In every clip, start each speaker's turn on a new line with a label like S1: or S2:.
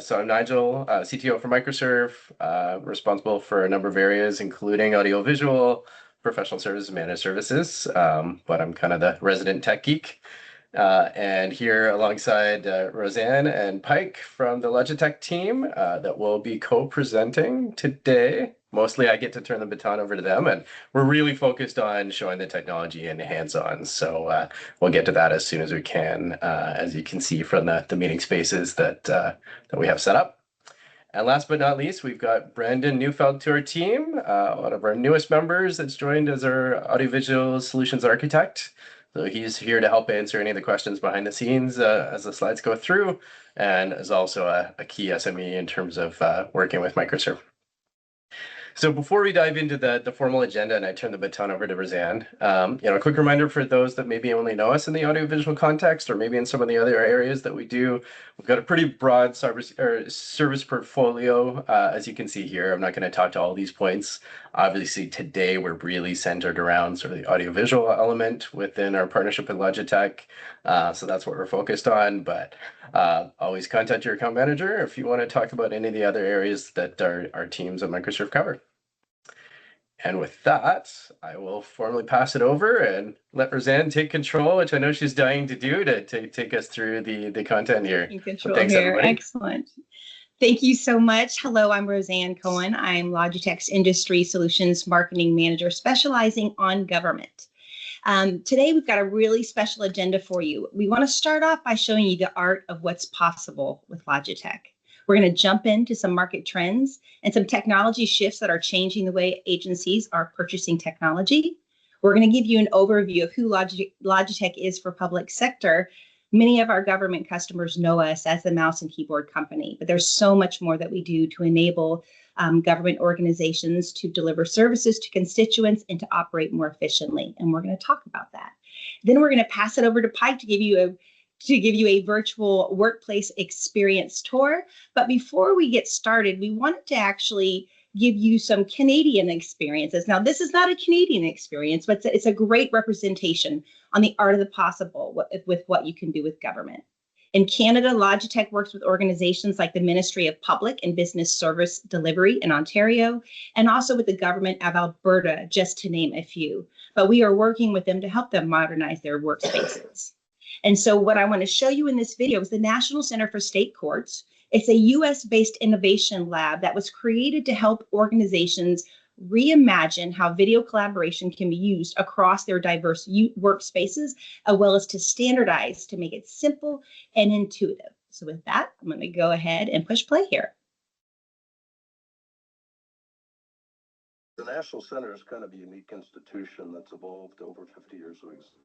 S1: So I'm Nigel, CTO for Microserve, responsible for a number of areas, including audiovisual, professional services, managed services. But I'm kind of the resident tech geek. And here alongside Roseanne and Pike from the Logitech team that will be co-presenting today. Mostly I get to turn the baton over to them, and we're really focused on showing the technology and hands-on. So we'll get to that as soon as we can, as you can see from the meeting spaces that we have set up. And last but not least, we've got Brandon Neufeld to our team, one of our newest members that's joined as our audiovisual solutions architect. So he's here to help answer any of the questions behind the scenes as the slides go through, and is also a key SME in terms of working with Microserve. So before we dive into the formal agenda and I turn the baton over to Roseanne, a quick reminder for those that maybe only know us in the audiovisual context or maybe in some of the other areas that we do. We've got a pretty broad service portfolio, as you can see here. I'm not going to talk to all these points. Obviously, today we're really centered around sort of the audiovisual element within our partnership with Logitech. So that's what we're focused on. But always contact your account manager if you want to talk about any of the other areas that our teams at Microserve cover. And with that, I will formally pass it over and let Roseanne take control, which I know she's dying to do, to take us through the content here.
S2: In control so thanks, here. Everybody. Excellent. Thank you so much. Hello, I'm Roseanne Cohen. I'm Logitech's Industry Solutions Marketing Manager specializing on government. Today, we've got a really special agenda for you. We want to start off by showing you the art of what's possible with Logitech. We're going to jump into some market trends and some technology shifts that are changing the way agencies are purchasing technology. We're going to give you an overview of who Logitech is for public sector. Many of our government customers know us as the mouse and keyboard company, but there's so much more that we do to enable government organizations to deliver services to constituents and to operate more efficiently. And we're going to talk about that. Then we're going to pass it over to Pike to give you a virtual workplace experience tour. But before we get started, we wanted to actually give you some Canadian experiences. Now, this is not a Canadian experience, but it's a great representation on the art of the possible with what you can do with government. In Canada, Logitech works with organizations like the Ministry of Public and Business Service Delivery in Ontario, and also with the government of Alberta, just to name a few. But we are working with them to help them modernize their workspaces. And so what I want to show you in this video is the National Center for State Courts. It's a US-based innovation lab that was created to help organizations reimagine how video collaboration can be used across their diverse workspaces, as well as to standardize to make it simple and intuitive. So with that, I'm going to go ahead and push play here.
S3: The National Center is kind of a unique institution that's evolved over 50 years of existence.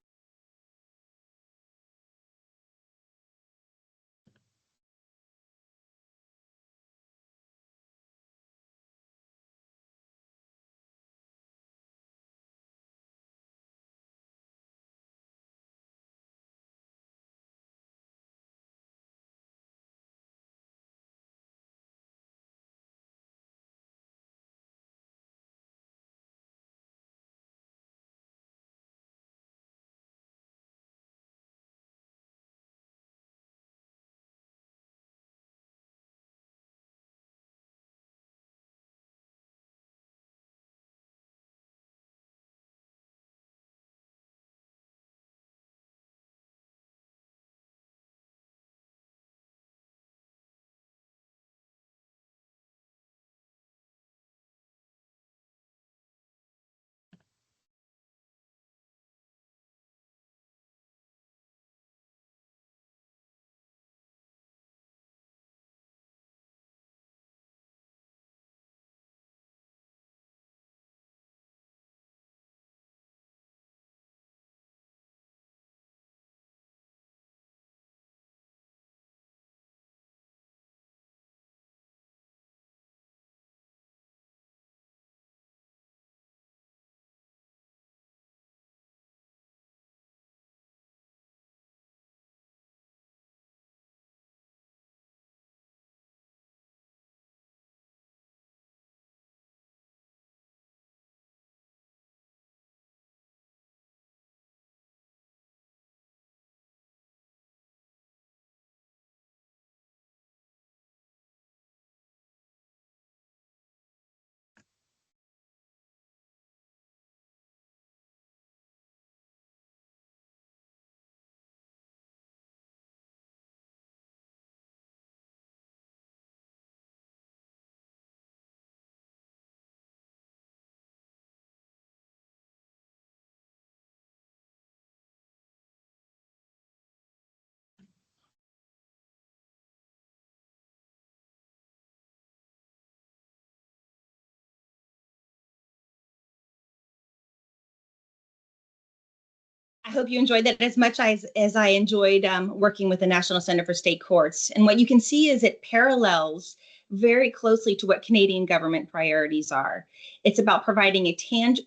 S2: I hope you enjoyed that as much as I enjoyed working with the National Center for State Courts. And what you can see is it parallels very closely to what Canadian government priorities are. It's about providing a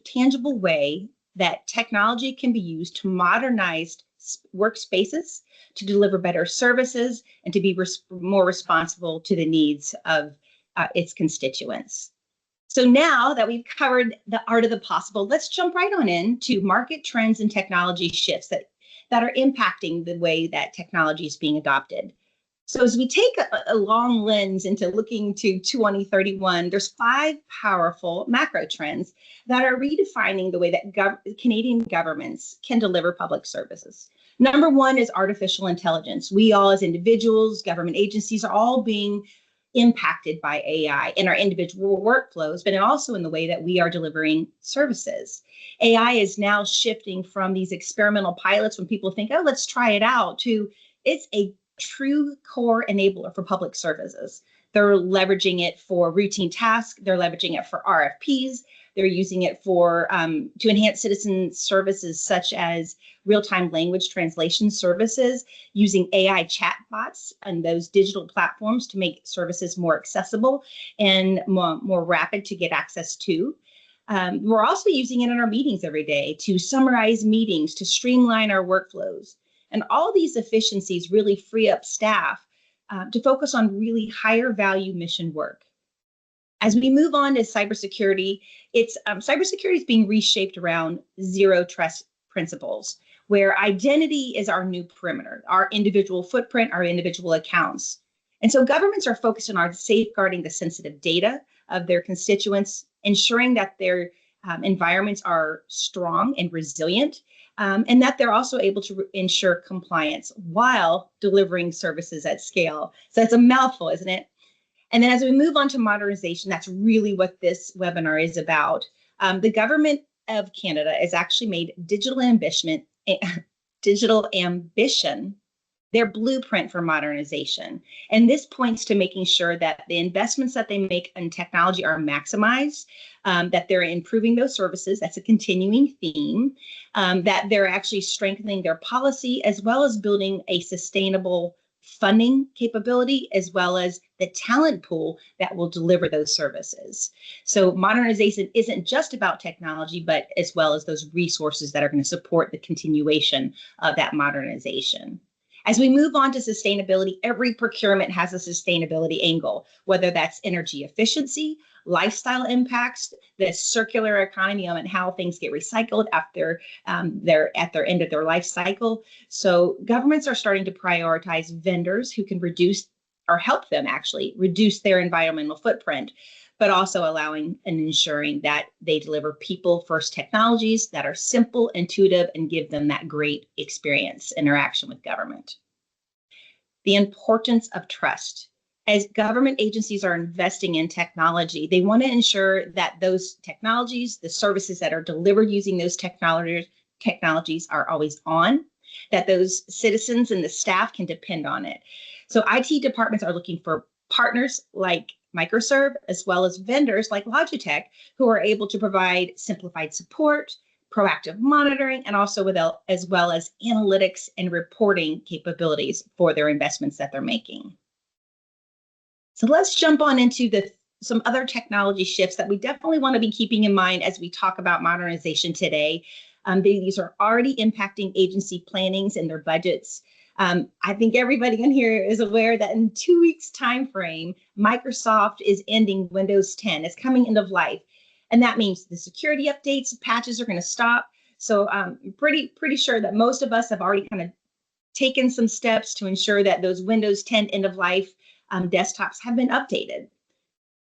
S2: tangible way that technology can be used to modernize workspaces, to deliver better services, and to be more responsible to the needs of its constituents. So now that we've covered the art of the possible, let's jump right on into market trends and technology shifts that are impacting the way that technology is being adopted. So as we take a long lens into looking to 2031, there's 5 powerful macro trends that are redefining the way that Canadian governments can deliver public services. Number 1 is artificial intelligence. We all as individuals, government agencies are all being impacted by AI in our individual workflows, but also in the way that we are delivering services. AI is now shifting from these experimental pilots when people think, oh, let's try it out, to it's a true core enabler for public services. They're leveraging it for routine tasks. They're leveraging it for RFPs. They're using it for to enhance citizen services such as real-time language translation services, using AI chatbots and those digital platforms to make services more accessible and more rapid to get access to. We're also using it in our meetings every day to summarize meetings, to streamline our workflows. And all these efficiencies really free up staff to focus on really higher value mission work. As we move on to cybersecurity, cybersecurity is being reshaped around zero trust principles, where identity is our new perimeter, our individual footprint, our individual accounts. And so governments are focused on safeguarding the sensitive data of their constituents, ensuring that their environments are strong and resilient, and that they're also able to ensure compliance while delivering services at scale. So it's a mouthful, isn't it? And then as we move on to modernization, that's really what this webinar is about. The government of Canada has actually made digital ambition their blueprint for modernization. And this points to making sure that the investments that they make in technology are maximized, that they're improving those services. That's a continuing theme, that they're actually strengthening their policy, as well as building a sustainable funding capability, as well as the talent pool that will deliver those services. So modernization isn't just about technology, but as well as those resources that are going to support the continuation of that modernization. As we move on to sustainability, every procurement has a sustainability angle, whether that's energy efficiency, lifestyle impacts, the circular economy and how things get recycled after they're at their end of their life cycle. So governments are starting to prioritize vendors who can reduce or help them actually reduce their environmental footprint, but also allowing and ensuring that they deliver people-first technologies that are simple, intuitive, and give them that great experience interaction with government. The importance of trust. As government agencies are investing in technology, they want to ensure that those technologies, the services that are delivered using those technologies are always on, that those citizens and the staff can depend on it. So IT departments are looking for partners like Microserve, as well as vendors like Logitech, who are able to provide simplified support, proactive monitoring, and also as well as analytics and reporting capabilities for their investments that they're making. So let's jump on into some other technology shifts that we definitely want to be keeping in mind as we talk about modernization today. These are already impacting agency plannings and their budgets. I think everybody in here is aware that in 2 weeks time frame, Microsoft is ending Windows 10. It's coming end of life. And that means the security updates, patches are going to stop. So I'm pretty sure that most of us have already kind of taken some steps to ensure that those Windows 10 end of life desktops have been updated.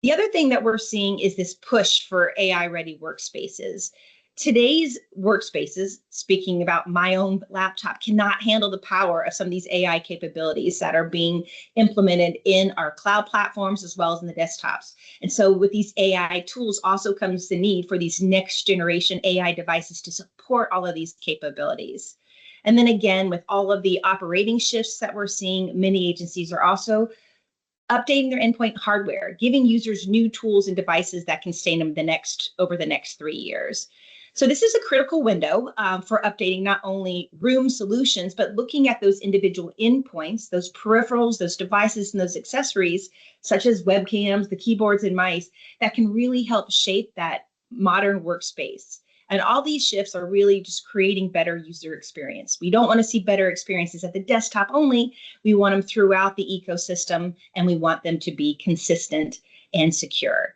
S2: The other thing that we're seeing is this push for AI-ready workspaces. Today's workspaces, speaking about my own laptop, cannot handle the power of some of these AI capabilities that are being implemented in our cloud platforms as well as in the desktops. And so with these AI tools also comes the need for these next generation AI devices to support all of these capabilities. And then again, with all of the operating shifts that we're seeing, many agencies are also updating their endpoint hardware, giving users new tools and devices that can sustain them over the next 3 years. So this is a critical window for updating not only room solutions, but looking at those individual endpoints, those peripherals, those devices, and those accessories, such as webcams, the keyboards and mice, that can really help shape that modern workspace. And all these shifts are really just creating better user experience. We don't want to see better experiences at the desktop only. We want them throughout the ecosystem, and we want them to be consistent and secure.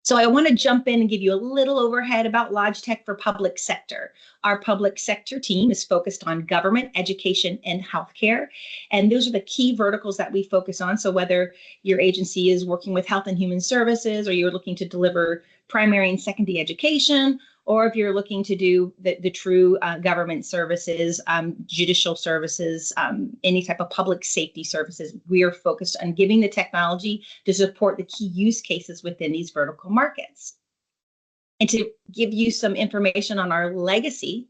S2: So I want to jump in and give you a little overhead about Logitech for public sector. Our public sector team is focused on government, education, and healthcare. And those are the key verticals that we focus on. So whether your agency is working with Health and Human Services, or you're looking to deliver primary and secondary education, or if you're looking to do the true government services, judicial services, any type of public safety services, we are focused on giving the technology to support the key use cases within these vertical markets. And to give you some information on our legacy,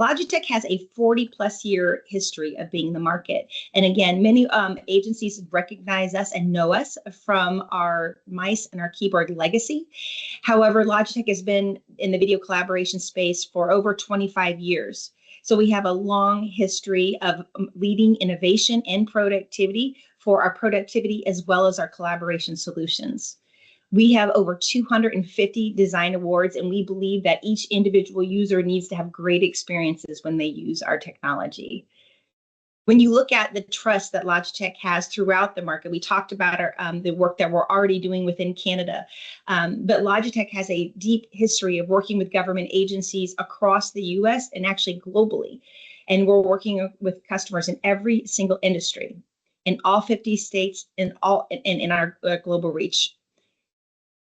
S2: Logitech has a 40+ year history of being in the market. And again, many agencies recognize us and know us from our mice and our keyboard legacy. However, Logitech has been in the video collaboration space for over 25 years. So we have a long history of leading innovation and productivity for our productivity as well as our collaboration solutions. We have over 250 design awards, and we believe that each individual user needs to have great experiences when they use our technology. When you look at the trust that Logitech has throughout the market, we talked about the work that we're already doing within Canada, but Logitech has a deep history of working with government agencies across the US and actually globally. And we're working with customers in every single industry, in all 50 states, in our global reach.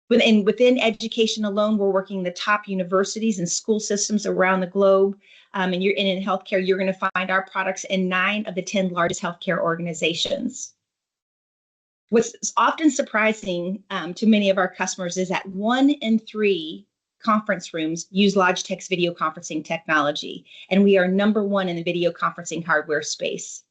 S2: Within education alone, we're working the top universities and school systems around the globe. And in healthcare, you're going to find our products in 9 of the 10 largest healthcare organizations. What's often surprising to many of our customers is that 1 in 3 conference rooms use Logitech's video conferencing technology, and we are #1 in the video conferencing hardware space.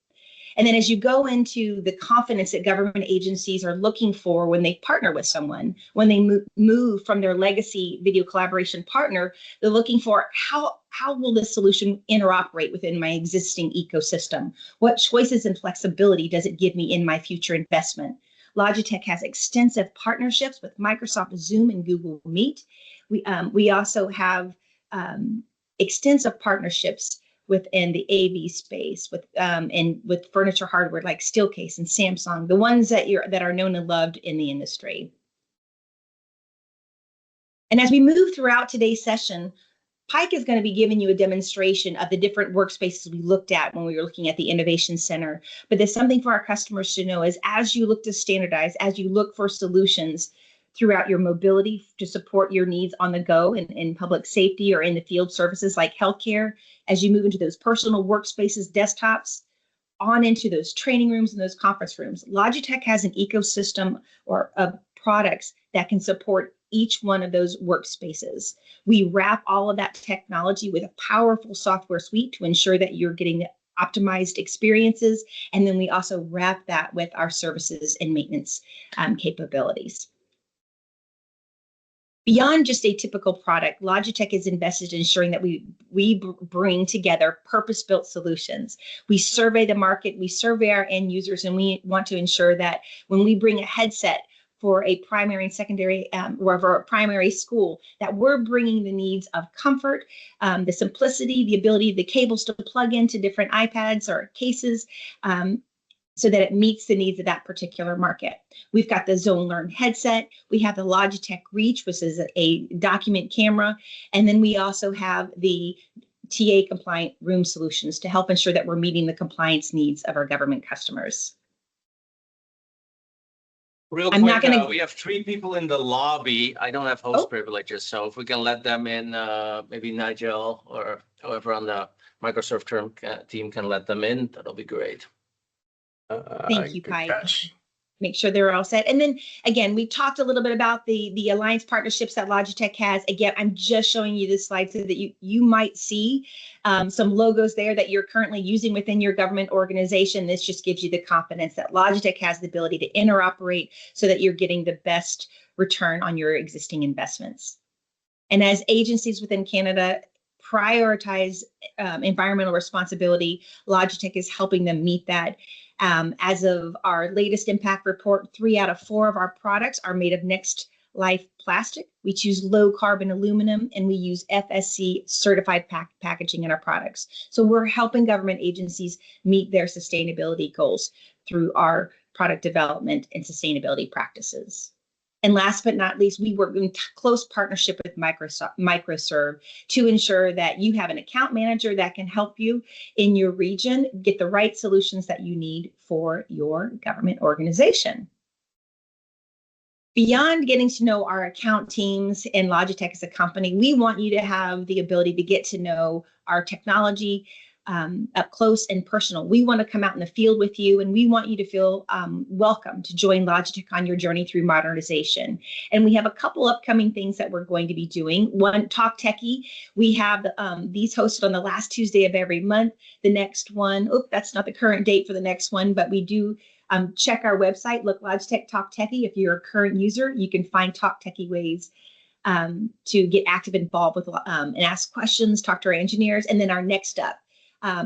S2: And then as you go into the confidence that government agencies are looking for when they partner with someone, when they move from their legacy video collaboration partner, they're looking for how will this solution interoperate within my existing ecosystem? What choices and flexibility does it give me in my future investment? Logitech has extensive partnerships with Microsoft, Zoom, and Google Meet. We also have extensive partnerships within the AV space and with furniture hardware like Steelcase and Samsung, the ones that are known and loved in the industry. And as we move throughout today's session, Pike is going to be giving you a demonstration of the different workspaces we looked at when we were looking at the Innovation Center. But there's something for our customers to know is as you look to standardize, as you look for solutions throughout your mobility to support your needs on the go in public safety or in the field services like healthcare, as you move into those personal workspaces, desktops, on into those training rooms and those conference rooms, Logitech has an ecosystem of products that can support each one of those workspaces. We wrap all of that technology with a powerful software suite to ensure that you're getting the optimized experiences. And then we also wrap that with our services and maintenance capabilities. Beyond just a typical product, Logitech is invested in ensuring that we bring together purpose-built solutions. We survey the market, we survey our end users, and we want to ensure that when we bring a headset for a primary and secondary, or for a primary school, that we're bringing the needs of comfort, the simplicity, the ability, the cables to plug into different iPads or cases, so that it meets the needs of that particular market. We've got the Zone Learn headset. We have the Logitech Reach, which is a document camera. And then we also have the TA compliant room solutions to help ensure that we're meeting the compliance needs of our government customers.
S4: Real quick, we have 3 people in the lobby. I don't have host privileges, so if we can let them in, maybe Nigel or whoever on the Microserve team can let them in, that'll be great.
S2: Thank you, Pike. Make sure they're all set. And then again, we talked a little bit about the alliance partnerships that Logitech has. Again, I'm just showing you this slide so that you might see some logos there that you're currently using within your government organization. This just gives you the confidence that Logitech has the ability to interoperate so that you're getting the best return on your existing investments. And as agencies within Canada prioritize environmental responsibility, Logitech is helping them meet that. As of our latest impact report, 3 out of 4 of our products are made of next life plastic. We choose low carbon aluminum, and we use FSC certified packaging in our products. So we're helping government agencies meet their sustainability goals through our product development and sustainability practices. And last but not least, we work in close partnership with Microserve to ensure that you have an account manager that can help you in your region get the right solutions that you need for your government organization. Beyond getting to know our account teams and Logitech as a company, we want you to have the ability to get to know our technology up close and personal. We want to come out in the field with you, and we want you to feel welcome to join Logitech on your journey through modernization. And we have a couple upcoming things that we're going to be doing. One, Talk Techie. We have these hosted on the last Tuesday of every month. The next one, that's not the current date for the next one, but we do check our website, look Logitech Talk Techie. If you're a current user, you can find Talk Techie ways to get active involved with and ask questions, talk to our engineers. And then our next up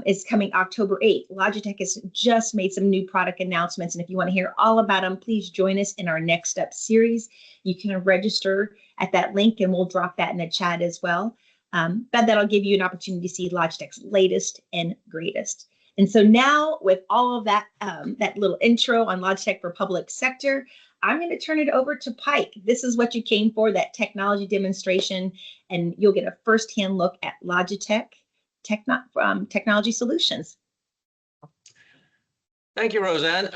S2: is coming October 8th. Logitech has just made some new product announcements. And if you want to hear all about them, please join us in our Next Up series. You can register at that link, and we'll drop that in the chat as well. But that'll give you an opportunity to see Logitech's latest and greatest. And so now, with all of that, that little intro on Logitech for public sector, I'm going to turn it over to Pike. This is what you came for, that technology demonstration, and you'll get a firsthand look at Logitech technology solutions.
S4: Thank you, Roseanne.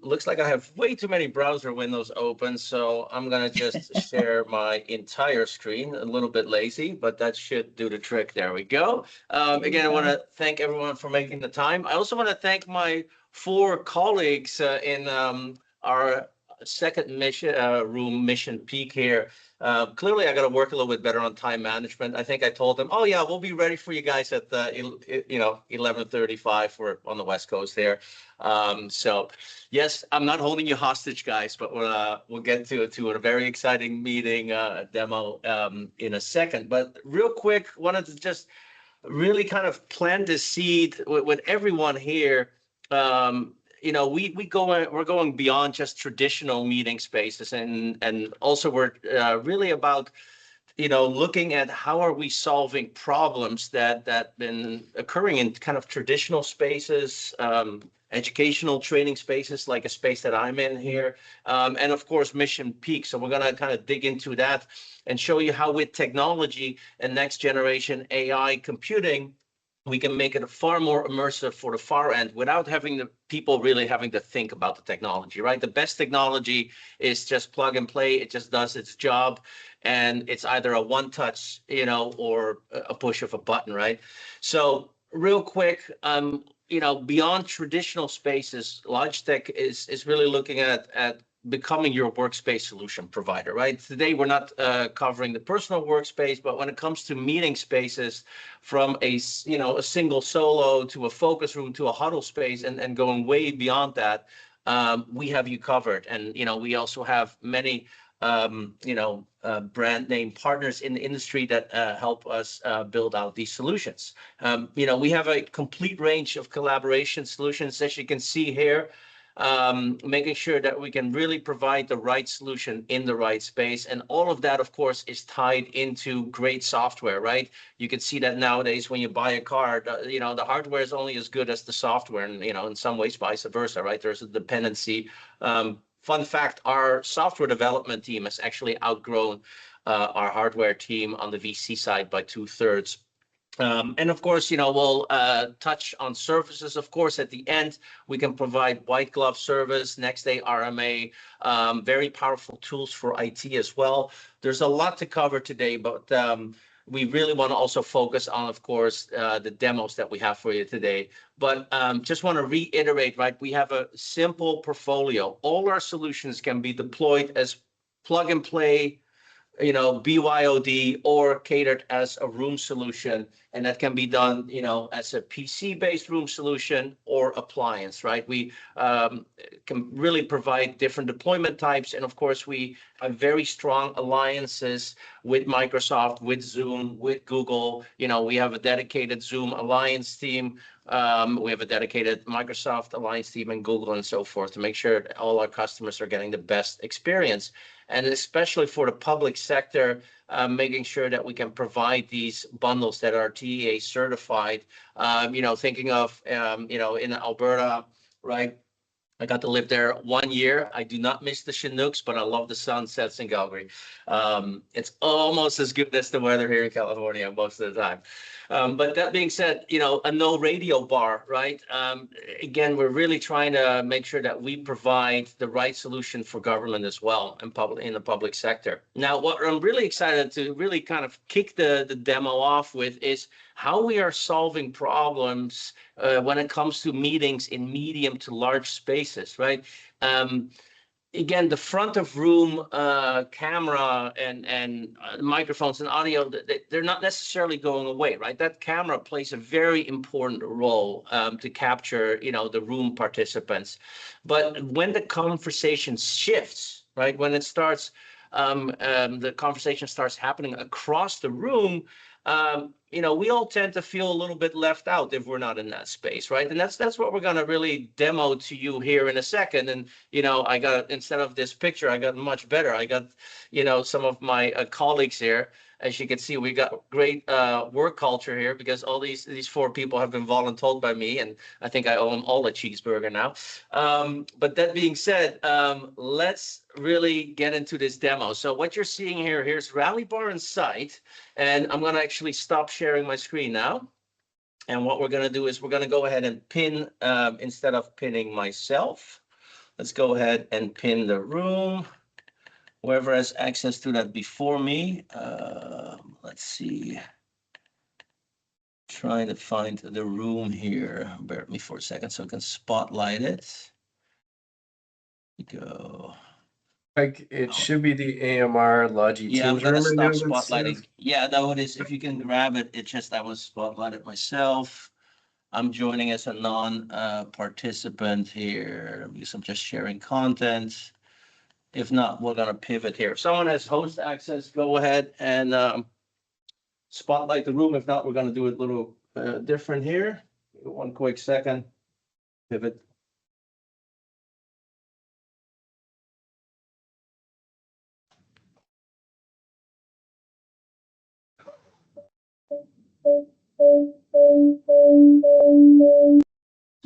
S4: Looks like I have way too many browser windows open, so I'm going to just share my entire screen. A little bit lazy, but that should do the trick. There we go. Again, I want to thank everyone for making the time. I also want to thank my 4 colleagues in our second mission peak here. Clearly, I got to work a little bit better on time management. I think I told them, oh yeah, we'll be ready for you guys at 11:35 for on the West Coast there. So yes, I'm not holding you hostage, guys, but we'll get to a very exciting meeting demo in a second. But real quick, wanted to just really kind of plant the seed with everyone here. We're going beyond just traditional meeting spaces, and also we're really about looking at how are we solving problems that been occurring in kind of traditional spaces, educational training spaces like a space that I'm in here, and of course Mission Peak. So we're going to kind of dig into that and show you how with technology and next generation AI computing, we can make it far more immersive for the far end without having the people really having to think about the technology, right? The best technology is just plug and play. It just does its job. And it's either a one-touch, or a push of a button, right? So real quick, beyond traditional spaces, Logitech is really looking at becoming your workspace solution provider, right? Today, we're not covering the personal workspace, but when it comes to meeting spaces, from a single solo to a focus room to a huddle space and going way beyond that, we have you covered. And, we also have many, brand name partners in the industry that help us build out these solutions. We have a complete range of collaboration solutions, as you can see here. Making sure that we can really provide the right solution in the right space. And all of that, of course, is tied into great software, right? You can see that nowadays when you buy a car, the hardware is only as good as the software, and, in some ways, vice versa, right? There's a dependency. Fun fact, our software development team has actually outgrown our hardware team on the VC side by 2/3. And of course, we'll touch on services. Of course, at the end, we can provide white glove service, next day RMA, very powerful tools for IT as well. There's a lot to cover today, but we really want to also focus on, of course, the demos that we have for you today. But just want to reiterate, right? We have a simple portfolio. All our solutions can be deployed as plug and play, BYOD or catered as a room solution. And that can be done, as a PC-based room solution or appliance, right? We can really provide different deployment types. And of course, we have very strong alliances with Microsoft, with Zoom, with Google. We have a dedicated Zoom alliance team. We have a dedicated Microsoft alliance team and Google and so forth to make sure that all our customers are getting the best experience. And especially for the public sector, making sure that we can provide these bundles that are TEA certified. Thinking of, in Alberta, right? I got to live there 1 year. I do not miss the Chinooks, but I love the sunsets in Calgary. It's almost as good as the weather here in California most of the time. But that being said, a no radio bar, right? Again, we're really trying to make sure that we provide the right solution for government as well in the public sector. Now, what I'm really excited to really kind of kick the demo off with is how we are solving problems when it comes to meetings in medium to large spaces, right? Again, the front of room camera and microphones and audio, they're not necessarily going away, right? That camera plays a very important role to capture, the room participants. But when the conversation shifts, right, when it starts, the conversation starts happening across the room, we all tend to feel a little bit left out if we're not in that space, right? And that's what we're going to really demo to you here in a second. And, I got, instead of this picture, I got much better. I got, some of my colleagues here. As you can see, we got great work culture here because all these 4 people have been voluntold by me, and I think I owe them all a cheeseburger now. But that being said, let's really get into this demo. So what you're seeing here's Rally Bar in sight, and I'm going to actually stop sharing my screen now. And what we're going to do is we're going to go ahead and pin, instead of pinning myself, let's go ahead and pin the room. Whoever has access to that before me, let's see. Trying to find the room here. Bear with me for a second so I can spotlight it. Go.
S1: Like it should be the AMR Logi
S4: Yeah, I'm
S1: Teams
S4: gonna
S1: room right
S4: stop
S1: now.
S4: spotlighting. Yeah, no, it is. If you can grab it, it's just I was spotlighted myself. I'm joining as a non-participant here because I'm just sharing content. If not, we're gonna pivot here. If someone has host access, go ahead and spotlight the room. If not, we're gonna do it a little different here. One quick second. Pivot.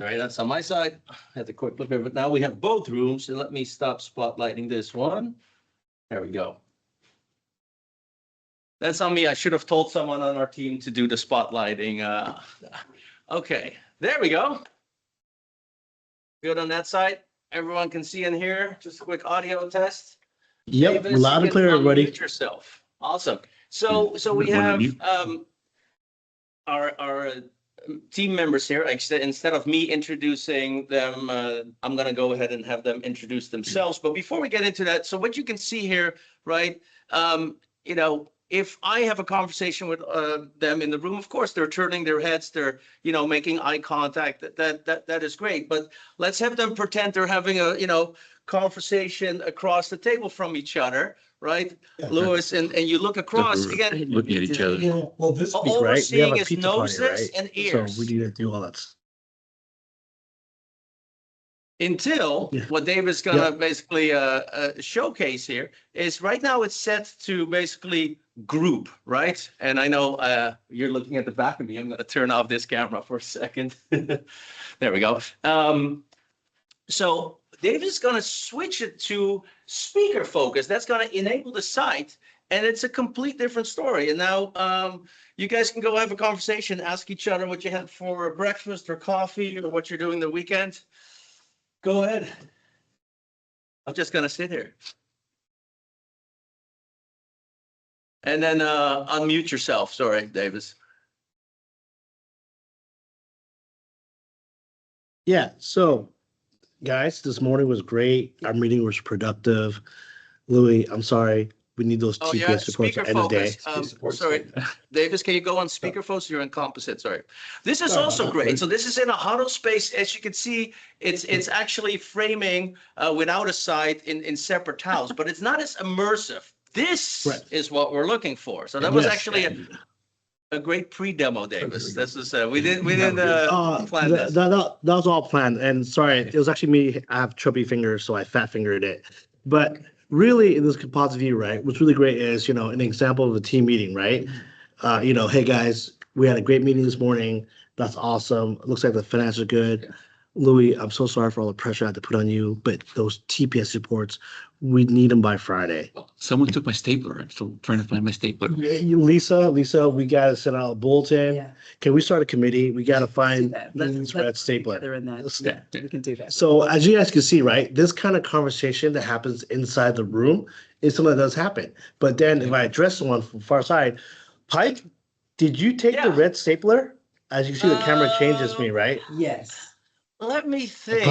S4: All right, that's on my side. I had a quick look over it. Now we have both rooms, and let me stop spotlighting this one. There we go. That's on me. I should have told someone on our team to do the spotlighting. Okay, there we go. Good on that side. Everyone can see and hear. Just a quick audio test.
S5: Yep,
S4: Davis,
S5: loud
S4: you
S5: and clear,
S4: can
S5: everybody.
S4: unmute yourself. Awesome. So we have our team members here. Instead of me introducing them, I'm going to go ahead and have them introduce themselves. But before we get into that, so what you can see here, right? If I have a conversation with them in the room, of course, they're turning their heads, they're, making eye contact. That is great. But let's have them pretend they're having a, conversation across the table from each other, right? Yeah, Louis, and you look across again.
S5: Looking at each other. Yeah, well, this week,
S4: all we're
S5: right? We have
S4: seeing
S5: a
S4: is
S5: pizza party,
S4: noses
S5: right?
S4: and ears.
S5: So we need to do all that stuff.
S4: Until what David's gonna basically showcase here is right now it's set to basically group, right? And I know you're looking at the back of me. I'm gonna turn off this camera for a second. There we go. So David's gonna switch it to speaker focus. That's gonna enable the site, and it's a complete different story. And now you guys can go have a conversation, ask each other what you had for breakfast or coffee or what you're doing the weekend. Go ahead. I'm just gonna sit here. And then unmute yourself. Sorry, Davis.
S5: Yeah, so guys, this morning was great. Our meeting was productive. Louis, I'm sorry. We need those
S4: Oh,
S5: TPS
S4: yeah,
S5: reports
S4: speaker
S5: at the end of the day.
S4: focus. Sorry, Davis, can you go on speakerphone? So you're in composite, sorry. This is also great. So this is in a huddle space. As you can see, it's actually framing without a side in separate tiles, but it's not as immersive. This
S5: Right.
S4: is what we're looking for. So that was
S5: Yes.
S4: actually a great pre-demo, Davis. This is we didn't plan
S5: that,
S4: this.
S5: that was all planned. And sorry, it was actually me. I have chubby fingers, so I fat fingered it. But really, in this composite view, right, what's really great is, an example of a team meeting, right? Hey guys, we had a great meeting this morning. That's awesome. It looks like the finances are good. Louis, I'm so sorry for all the pressure I had to put on you, but those TPS reports, we need them by Friday.
S6: Someone took my stapler. I'm still trying to find my stapler.
S5: Lisa, we gotta send out a bulletin.
S7: Yeah.
S5: Can we start a committee? We gotta find
S7: Let's
S5: Fred Stapler.
S7: together in that.
S5: Yeah.
S7: We can do that.
S5: So as you guys can see, right, this kind of conversation that happens inside the room is something that does happen. But then if I address someone from far side, Pike, did you take the
S4: Yeah.
S5: red stapler? As you see, the camera changes me, right?
S7: Yes.
S4: Let me think.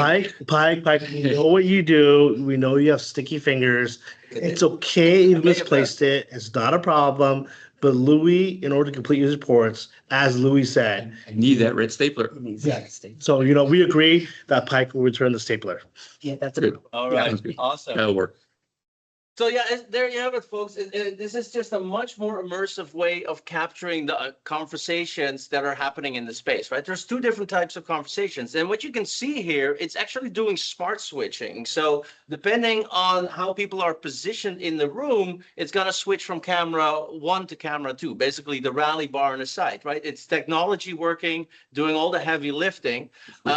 S5: Pike, we know what you do. We know you have sticky fingers. It's okay you misplaced it. It's not a problem. But Louis, in order to complete his reports, as Louis said,
S6: I need that red stapler.
S7: It needs
S5: Yeah.
S7: to stay.
S5: so, we agree that Pike will return the stapler.
S7: Yeah, that's
S6: Good.
S4: All
S6: Yeah,
S4: right,
S6: sounds good.
S4: awesome.
S6: That'll work.
S4: So yeah, there you have it, folks. This is just a much more immersive way of capturing the conversations that are happening in the space, right? There's two different types of conversations. And what you can see here, it's actually doing smart switching. So depending on how people are positioned in the room, it's going to switch from camera 1 to camera 2, basically the rally bar on the side, right? It's technology working, doing all the heavy lifting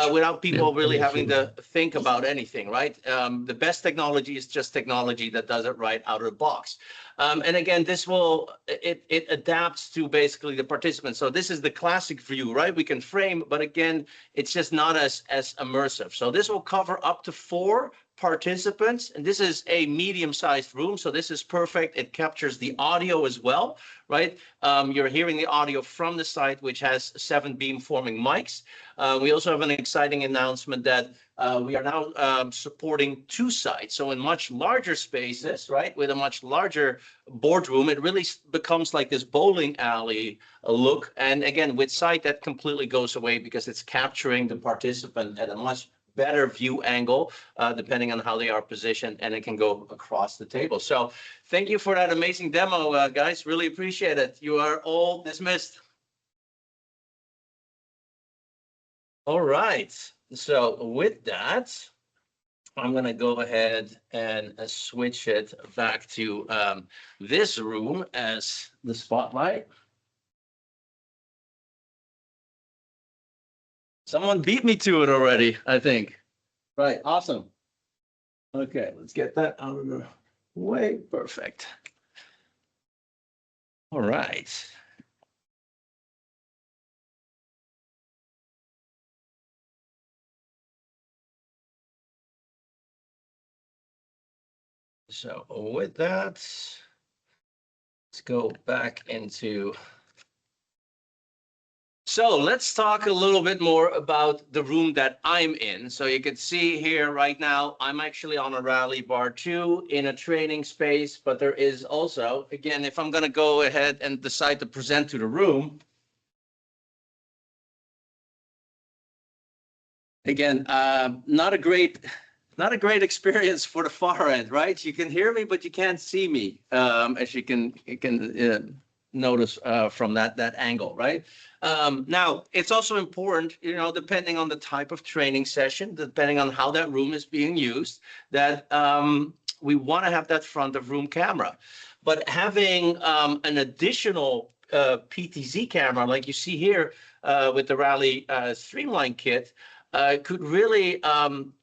S4: without people really having to think about anything, right? The best technology is just technology that does it right out of the box. And again, it adapts to basically the participants. So this is the classic view, right? We can frame, but again, it's just not as immersive. So this will cover up to 4 participants, and this is a medium-sized room, so this is perfect. It captures the audio as well, right? You're hearing the audio from the site, which has 7 beam-forming mics. We also have an exciting announcement that we are now supporting 2 sites, so in much larger spaces, right, with a much larger boardroom, it really becomes like this bowling alley look. And again, with site, that completely goes away because it's capturing the participant at a much better view angle, depending on how they are positioned, and it can go across the table. So thank you for that amazing demo, guys. Really appreciate it. You are all dismissed. All right. So with that, I'm going to go ahead and switch it back to this room as the spotlight. Someone beat me to it already, I think. Right, awesome. Okay, let's get that out of the way. Perfect. All right. So with that, let's go back into. So let's talk a little bit more about the room that I'm in. So you can see here right now, I'm actually on a rally bar 2 in a training space, but there is also, again, if I'm going to go ahead and decide to present to the room. Again, not a great experience for the far end, right? You can hear me, but you can't see me, as you can notice from that angle, right? Now, it's also important, depending on the type of training session, depending on how that room is being used, that we want to have that front of room camera. But having an additional PTZ camera, like you see here with the Rally Streamline kit, could really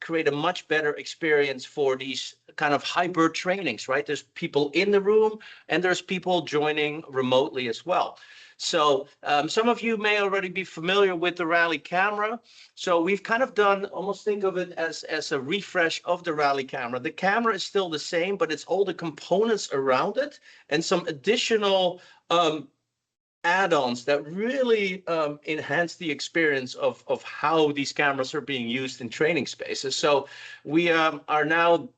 S4: create a much better experience for these kind of hybrid trainings, right? There's people in the room and there's people joining remotely as well. So some of you may already be familiar with the Rally camera. So we've kind of done, almost think of it as a refresh of the Rally camera. The camera is still the same, but it's all the components around it and some additional add-ons that really enhance the experience of how these cameras are being used in training spaces. So we are now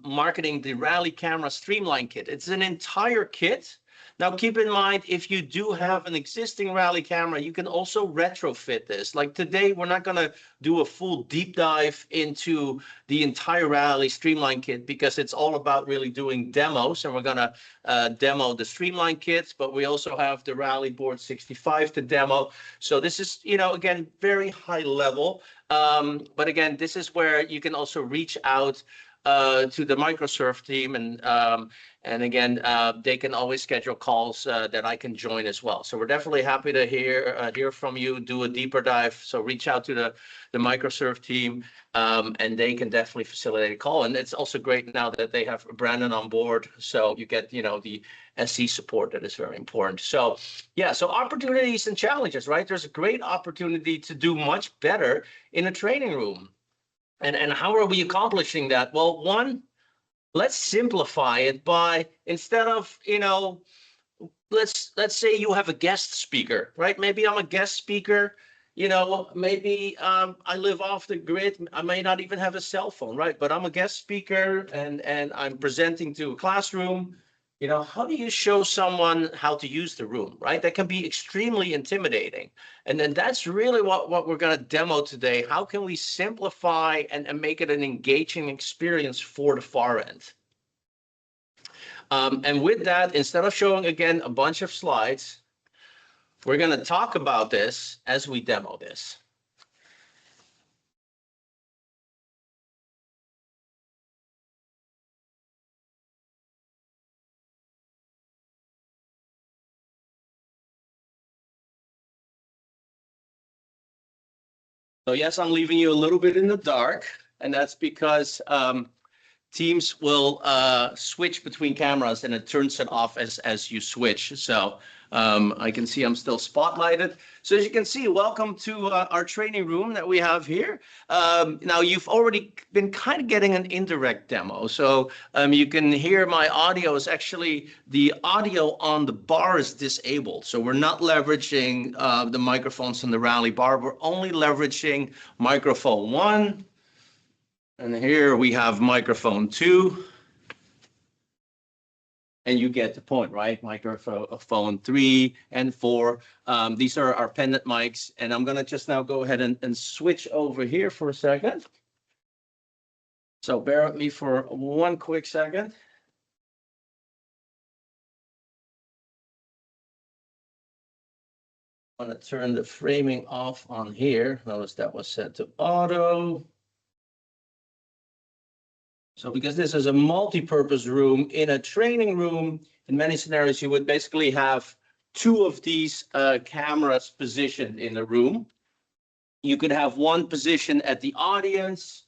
S4: marketing the Rally Camera Streamline Kit. It's an entire kit. Now, keep in mind, if you do have an existing Rally camera, you can also retrofit this. Like today, we're not going to do a full deep dive into the entire Rally Streamline Kit because it's all about really doing demos, and we're going to demo the Streamline kits, but we also have the Rally Board 65 to demo. So this is, you know, again, very high level. But again, this is where you can also reach out to the Microserve team, and again, they can always schedule calls that I can join as well. So we're definitely happy to hear from you, do a deeper dive. So reach out to the Microserve team, and they can definitely facilitate a call. And it's also great now that they have Brandon on board, so you get, you know, the SC support that is very important. So yeah, so opportunities and challenges, right? There's a great opportunity to do much better in a training room. And how are we accomplishing that? Well, one, let's simplify it by, instead of, you know, let's say you have a guest speaker, right? Maybe I'm a guest speaker, you know, maybe I live off the grid. I may not even have a cell phone, right? But I'm a guest speaker and I'm presenting to a classroom. You know, how do you show someone how to use the room, right? That can be extremely intimidating. And then that's really what we're going to demo today. How can we simplify and make it an engaging experience for the far end? And with that, instead of showing, again, a bunch of slides, we're going to talk about this as we demo this. So yes, I'm leaving you a little bit in the dark, and that's because Teams will switch between cameras, and it turns it off as you switch. So I can see I'm still spotlighted. So as you can see, welcome to our training room that we have here. Now you've already been kind of getting an indirect demo. So you can hear my audio is actually, the audio on the bar is disabled. So we're not leveraging the microphones on the Rally bar. We're only leveraging microphone 1. And here we have microphone 2. And you get the point, right? Microphone 3 and 4. These are our pendant mics. And I'm going to just now go ahead and switch over here for a second. So bear with me for one quick second. I'm going to turn the framing off on here. Notice that was set to auto. So because this is a multi-purpose room, in a training room, in many scenarios, you would basically have 2 of these cameras positioned in the room. You could have one position at the audience.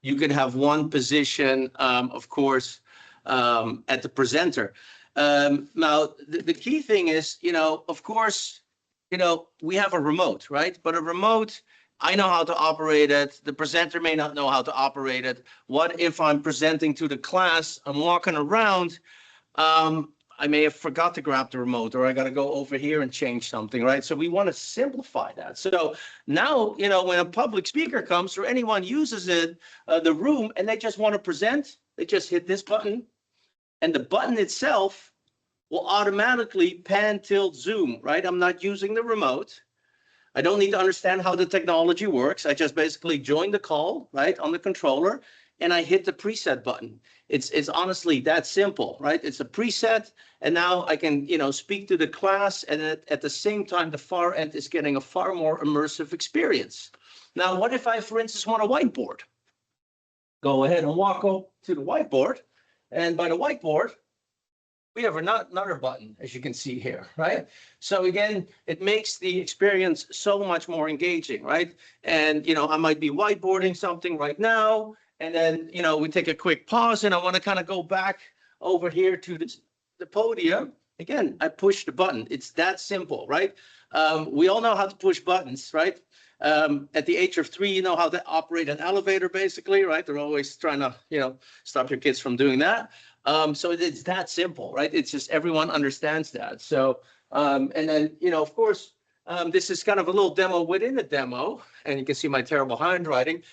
S4: You could have one position, of course, at the presenter. Now, the key thing is, you know, of course, you know, we have a remote, right? But a remote, I know how to operate it. The presenter may not know how to operate it. What if I'm presenting to the class, I'm walking around, I may have forgot to grab the remote, or I got to go over here and change something, right? So we want to simplify that. So now, you know, when a public speaker comes or anyone uses it, the room, and they just want to present, they just hit this button, and the button itself will automatically pan, tilt, zoom, right? I'm not using the remote. I don't need to understand how the technology works. I just basically join the call, right, on the controller, and I hit the preset button. It's honestly that simple, right? It's a preset, and now I can, you know, speak to the class, and at the same time, the far end is getting a far more immersive experience. Now, what if I, for instance, want a whiteboard? Go ahead and walk over to the whiteboard, and by the whiteboard, we have another button, as you can see here, right? So again, it makes the experience so much more engaging, right? And, you know, I might be whiteboarding something right now, and then, you know, we take a quick pause, and I want to kind of go back over here to the podium. Again, I push the button. It's that simple, right? We all know how to push buttons, right? At the age of 3, you know how to operate an elevator, basically, right? They're always trying to, you know, stop your kids from doing that. So it's that simple, right? It's just everyone understands that. So, and then, you know, of course, this is kind of a little demo within a demo, and you can see my terrible handwriting.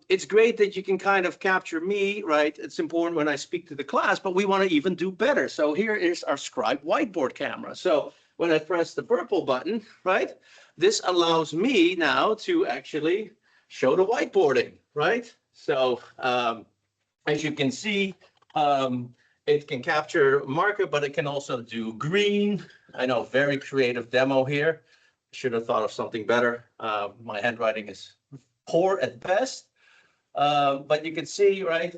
S4: It's great that you can kind of capture me, right? It's important when I speak to the class, but we want to even do better. So here is our Scribe whiteboard camera. So when I press the purple button, right, this allows me now to actually show the whiteboarding, right? So as you can see, it can capture marker, but it can also do green. I know, very creative demo here. Should have thought of something better. My handwriting is poor at best, but you can see, right,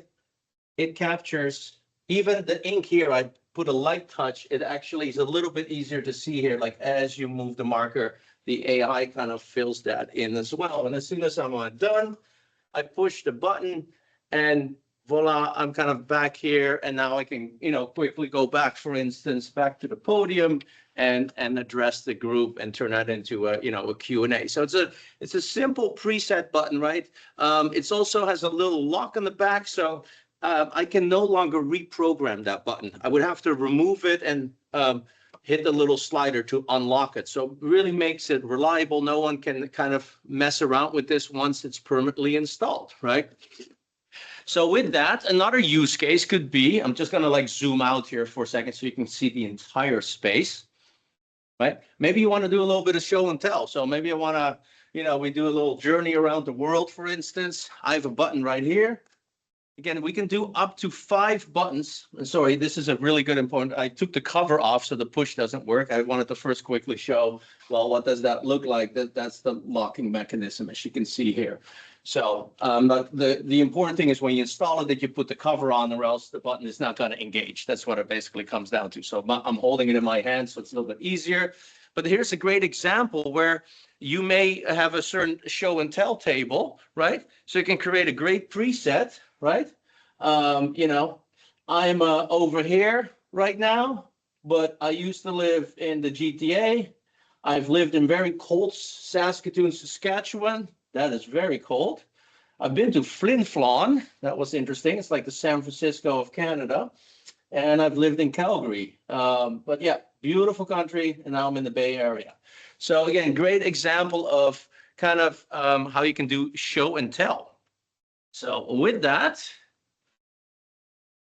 S4: it captures even the ink here. I put a light touch. It actually is a little bit easier to see here. Like as you move the marker, the AI kind of fills that in as well. And as soon as I'm done, I push the button and voila, I'm kind of back here. And now I can, quickly go back, for instance, back to the podium and address the group and turn that into a Q&A. So it's a simple preset button, right? It also has a little lock on the back. So I can no longer reprogram that button. I would have to remove it and hit the little slider to unlock it. So it really makes it reliable. No one can kind of mess around with this once it's permanently installed, right? So with that, another use case could be, I'm just going to like zoom out here for a second so you can see the entire space, right? Maybe you want to do a little bit of show and tell. So maybe I want to, we do a little journey around the world, for instance. I have a button right here. Again, we can do up to 5 buttons. Sorry, this is a really good important. I took the cover off so the push doesn't work. I wanted to first quickly show, well, what does that look like? That's the locking mechanism, as you can see here. So but the important thing is when you install it, that you put the cover on, or else the button is not going to engage. That's what it basically comes down to. So I'm holding it in my hand, so it's a little bit easier. But here's a great example where you may have a certain show and tell table, right? So you can create a great preset, right? I'm over here right now, but I used to live in the GTA. I've lived in very cold Saskatoon, Saskatchewan. That is very cold. I've been to Flin Flon. That was interesting. It's like the San Francisco of Canada. And I've lived in Calgary. But yeah, beautiful country. And now I'm in the Bay Area. So again, great example of kind of how you can do show and tell. So with that,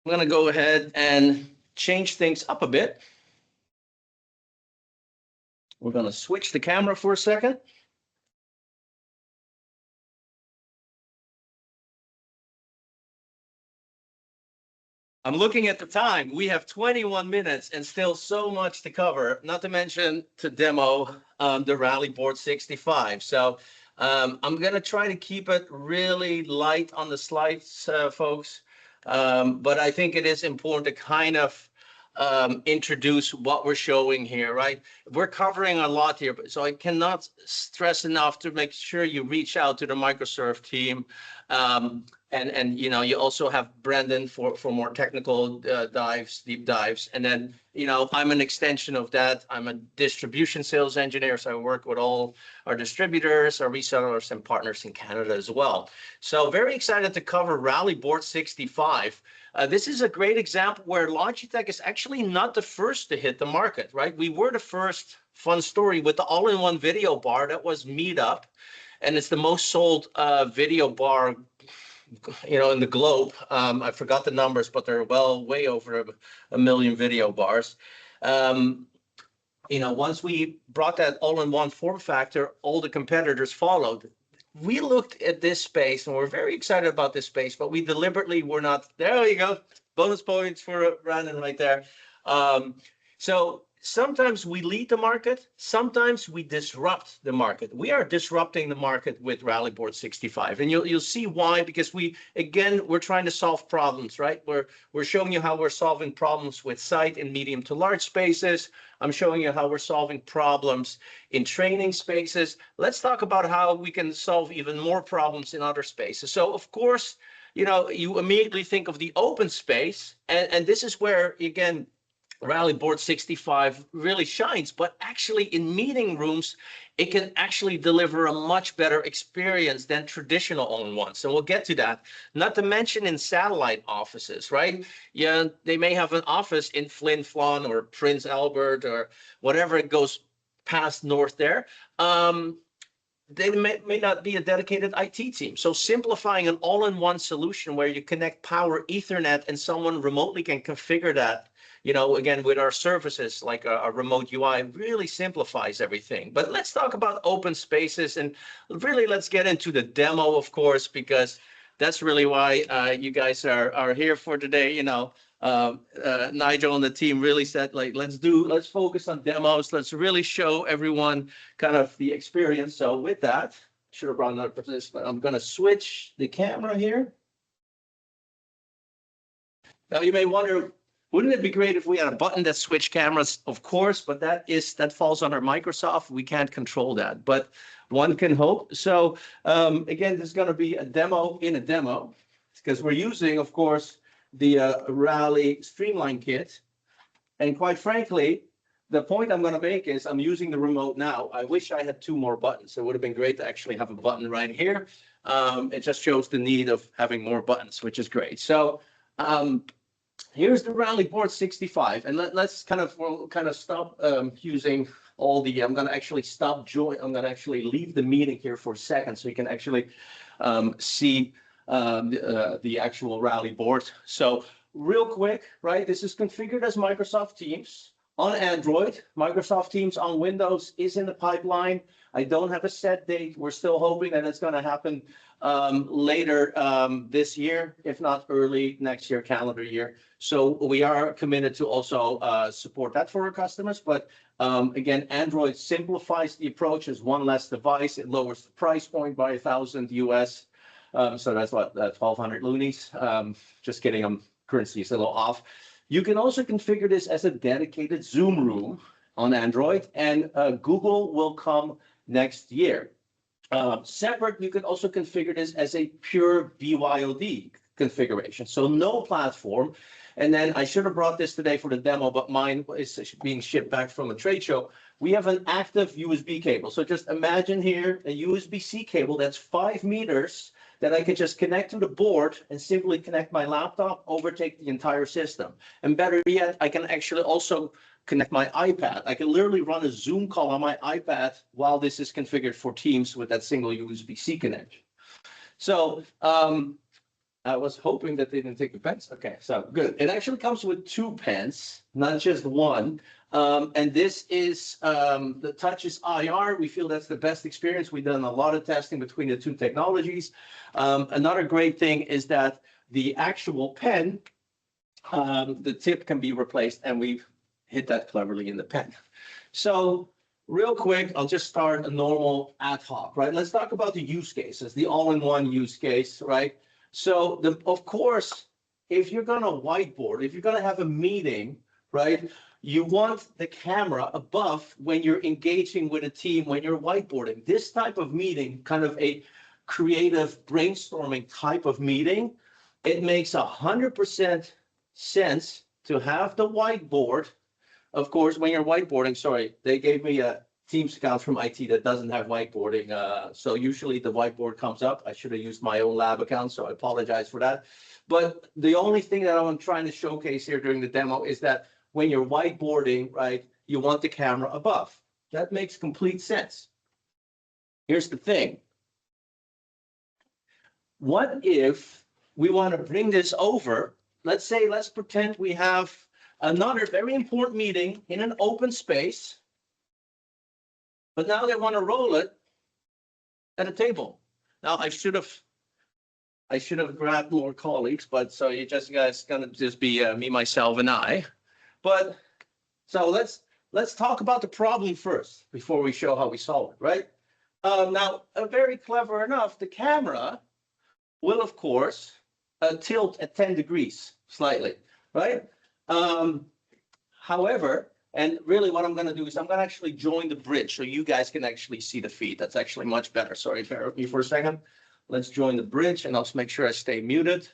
S4: I'm going to go ahead and change things up a bit. We're going to switch the camera for a second. I'm looking at the time. We have 21 minutes and still so much to cover, not to mention to demo the Rally Board 65. So I'm going to try to keep it really light on the slides, folks. But I think it is important to kind of introduce what we're showing here, right? We're covering a lot here, so I cannot stress enough to make sure you reach out to the Microserve team. And you also have Brendan for more technical deep dives. And then, I'm an extension of that. I'm a distribution sales engineer, so I work with all our distributors, our resellers, and partners in Canada as well. So very excited to cover Rally Board 65. This is a great example where Logitech is actually not the first to hit the market, right? We were the first. Fun story with the all-in-one video bar. That was Meetup, and it's the most sold video bar in the globe. I forgot the numbers, but they're way over a million video bars. Once we brought that all-in-one form factor, all the competitors followed. We looked at this space and we're very excited about this space, but we deliberately were not. There you go. Bonus points for Brandon right there. So sometimes we lead the market, sometimes we disrupt the market. We are disrupting the market with Rally Board 65, and you'll see why, because we're trying to solve problems, right? We're showing you how we're solving problems with site and medium to large spaces. I'm showing you how we're solving problems in training spaces. Let's talk about how we can solve even more problems in other spaces. So of course, you immediately think of the open space, and this is where, again, Rally Board 65 really shines, but actually in meeting rooms, it can actually deliver a much better experience than traditional all-in-ones. So we'll get to that. Not to mention in satellite offices, right? Yeah, they may have an office in Flin Flon or Prince Albert or whatever it goes past north there. they may not be a dedicated IT team. So simplifying an all-in-one solution where you connect power Ethernet and someone remotely can configure that, again, with our services like a remote UI really simplifies everything. But let's talk about open spaces and really let's get into the demo, of course, because that's really why you guys are here for today. Nigel and the team really said, like, let's focus on demos. Let's really show everyone kind of the experience. So with that, should have brought another participant. I'm going to switch the camera here. Now you may wonder, wouldn't it be great if we had a button that switched cameras? Of course, but that falls under Microsoft. We can't control that, but one can hope. So again, there's going to be a demo in a demo because we're using, of course, the Rally Streamline Kit. And quite frankly, the point I'm going to make is I'm using the remote now. I wish I had 2 more buttons. It would have been great to actually have a button right here. It just shows the need of having more buttons, which is great. So here's the Rally Board 65. And let's kind of stop using all the, I'm going to actually I'm going to actually leave the meeting here for a second so you can actually see the actual Rally board. So real quick, right? This is configured as Microsoft Teams on Android. Microsoft Teams on Windows is in the pipeline. I don't have a set date. We're still hoping that it's going to happen later this year, if not early next year, calendar year. So we are committed to also support that for our customers. But again, Android simplifies the approach as one less device. It lowers the price point by $1,000 US. So that's what, 1,200 loonies. Just kidding, currency is a little off. You can also configure this as a dedicated Zoom room on Android, and Google will come next year. Separate, you can also configure this as a pure BYOD configuration. So no platform. And then I should have brought this today for the demo, but mine is being shipped back from a trade show. We have an active USB cable. So just imagine here a USB-C cable that's 5 meters that I could just connect to the board and simply connect my laptop, overtake the entire system. And better yet, I can actually also connect my iPad. I can literally run a Zoom call on my iPad while this is configured for Teams with that single USB-C connection. So I was hoping that they didn't take the pens. Okay, so good. It actually comes with 2 pens, not just one. And this is the Touches IR. We feel that's the best experience. We've done a lot of testing between the 2 technologies. Another great thing is that the actual pen, the tip can be replaced, and we've hit that cleverly in the pen. So real quick, I'll just start a normal ad hoc, right? Let's talk about the use cases, the all-in-one use case, right? So of course, if you're going to whiteboard, if you're going to have a meeting, right, you want the camera above when you're engaging with a team, when you're whiteboarding. This type of meeting, kind of a creative brainstorming type of meeting, it makes 100% sense to have the whiteboard. Of course, when you're whiteboarding, sorry, they gave me a Teams account from IT that doesn't have whiteboarding. So usually the whiteboard comes up. I should have used my own lab account, so I apologize for that. But the only thing that I'm trying to showcase here during the demo is that when you're whiteboarding, right, you want the camera above. That makes complete sense. Here's the thing. What if we want to bring this over? Let's pretend we have another very important meeting in an open space, but now they want to roll it at a table. Now I should have grabbed more colleagues, but so you guys gonna just be me, myself, and I. But so let's talk about the problem first before we show how we solve it, right? Now, very clever enough, the camera will of course tilt at 10 degrees slightly, right? However, and really what I'm going to do is I'm going to actually join the bridge so you guys can actually see the feed. That's actually much better. Sorry, bear with me for a second. Let's join the bridge and I'll make sure I stay muted.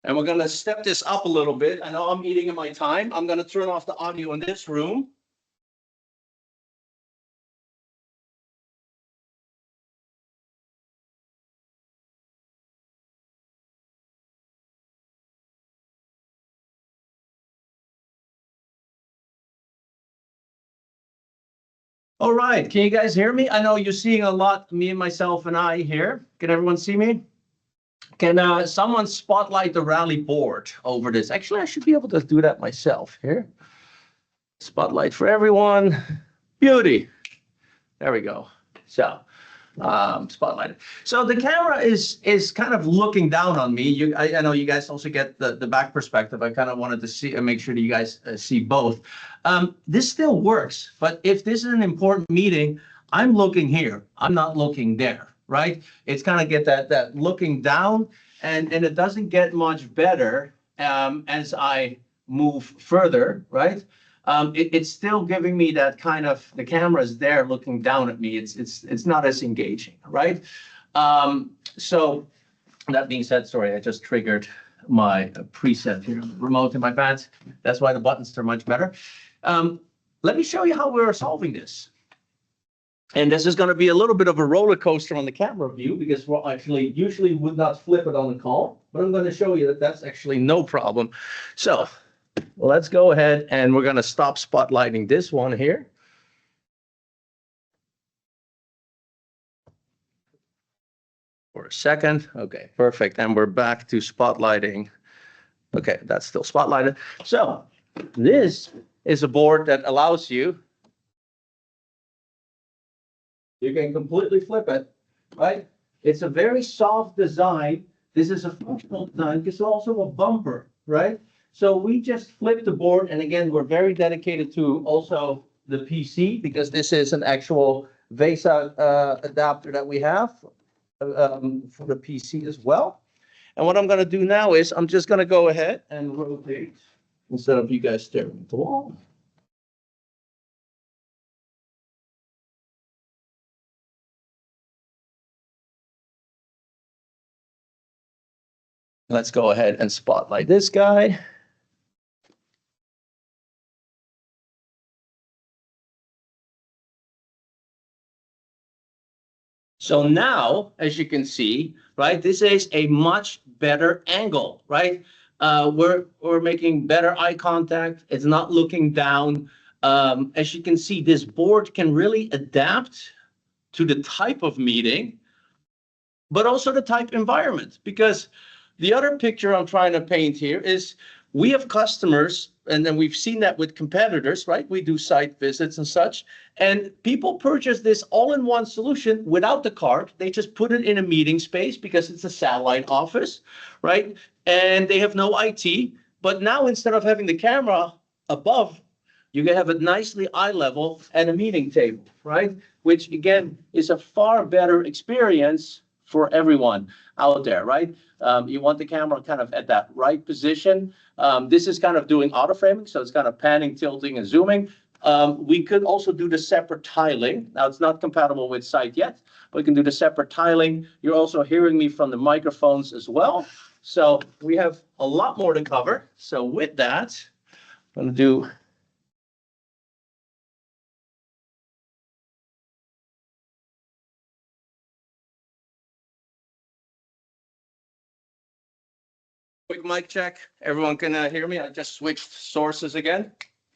S4: And we're going to step this up a little bit. I know I'm eating in my time. I'm going to turn off the audio in this room. All right, can you guys hear me? I know you're seeing a lot, me and myself and I here. Can everyone see me? Can someone spotlight the rally board over this? Actually, I should be able to do that myself here. Spotlight for everyone. Beauty. There we go. So, spotlighted. So the camera is kind of looking down on me. I know you guys also get the back perspective. I kind of wanted to see and make sure that you guys see both. This still works, but if this is an important meeting, I'm looking here. I'm not looking there, right? It's kind of get that looking down, and it doesn't get much better as I move further, right? It's still giving me that kind of, the camera is there looking down at me. It's not as engaging, right? So that being said, sorry, I just triggered my preset here, remote in my pants. That's why the buttons are much better. Let me show you how we're solving this. And this is going to be a little bit of a roller coaster on the camera view because we'll actually usually would not flip it on the call, but I'm going to show you that that's actually no problem. So let's go ahead and we're going to stop spotlighting this one here. For a second. Okay, perfect. And we're back to spotlighting. Okay, that's still spotlighted. So this is a board that allows you can completely flip it, right? It's a very soft design. This is a functional design. It's also a bumper, right? So we just flip the board. And again, we're very dedicated to also the PC because this is an actual VESA adapter that we have for the PC as well. And what I'm going to do now is I'm just going to go ahead and rotate instead of you guys staring at the wall. Let's go ahead and spotlight this guy. So now, as you can see, right, this is a much better angle, right? We're making better eye contact. It's not looking down. As you can see, this board can really adapt to the type of meeting, but also the type environment. Because the other picture I'm trying to paint here is we have customers, and then we've seen that with competitors, right? We do site visits and such, and people purchase this all-in-one solution without the card. They just put it in a meeting space because it's a satellite office, right? And they have no IT. But now instead of having the camera above, you can have it nicely eye level at a meeting table, right? Which again is a far better experience for everyone out there, right? You want the camera kind of at that right position. This is kind of doing auto framing, so it's kind of panning, tilting, and zooming. We could also do the separate tiling. Now, it's not compatible with Sight yet, but we can do the separate tiling. You're also hearing me from the microphones as well. So we have a lot more to cover. So with that, I'm going to do quick mic check. Everyone can hear me. I just switched sources again.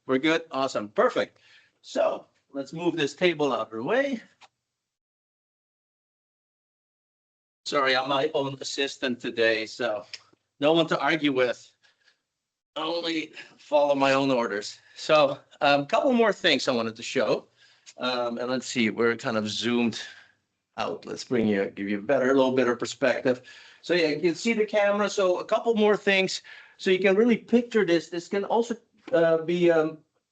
S4: We're good. Awesome. Perfect. So let's move this table out of the way. Sorry, I'm my own assistant today, so no one to argue with. Only follow my own orders. So a couple more things I wanted to show. And let's see, we're kind of zoomed out. Let's give you a little better perspective. So yeah, you can see the camera. So a couple more things. So you can really picture this. This can also be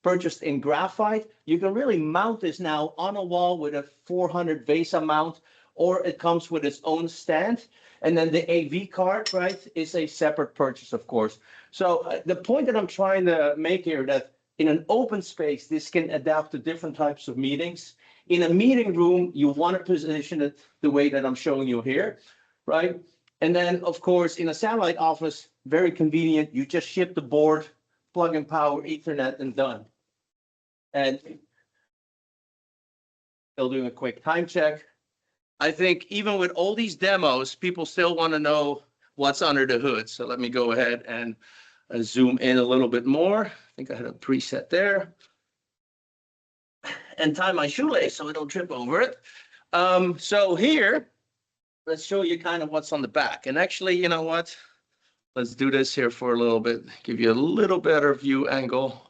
S4: purchased in graphite. You can really mount this now on a wall with a 400 VESA mount, or it comes with its own stand. And then the AV card, right, is a separate purchase, of course. So the point that I'm trying to make here that in an open space, this can adapt to different types of meetings. In a meeting room, you want to position it the way that I'm showing you here, right? And then, of course, in a satellite office, very convenient. You just ship the board, plug in power, Ethernet, and done. And still doing a quick time check. I think even with all these demos, people still want to know what's under the hood. So let me go ahead and zoom in a little bit more. I think I had a preset there. and tie my shoelace so I don't trip over it. So here, let's show you kind of what's on the back. And actually, you know what? Let's do this here for a little bit, give you a little better view angle.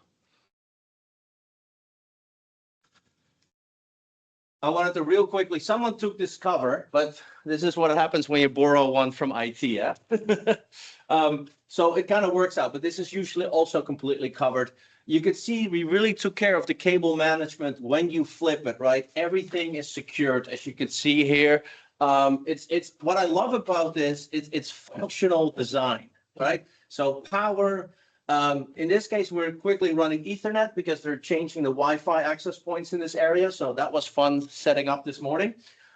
S4: I wanted to real quickly, someone took this cover, but this is what happens when you borrow one from IT, yeah? So it kind of works out, but this is usually also completely covered. You can see we really took care of the cable management when you flip it, right? Everything is secured, as you can see here. It's what I love about this, it's functional design, right? So power, in this case, we're quickly running Ethernet because they're changing the Wi-Fi access points in this area. So that was fun setting up this morning.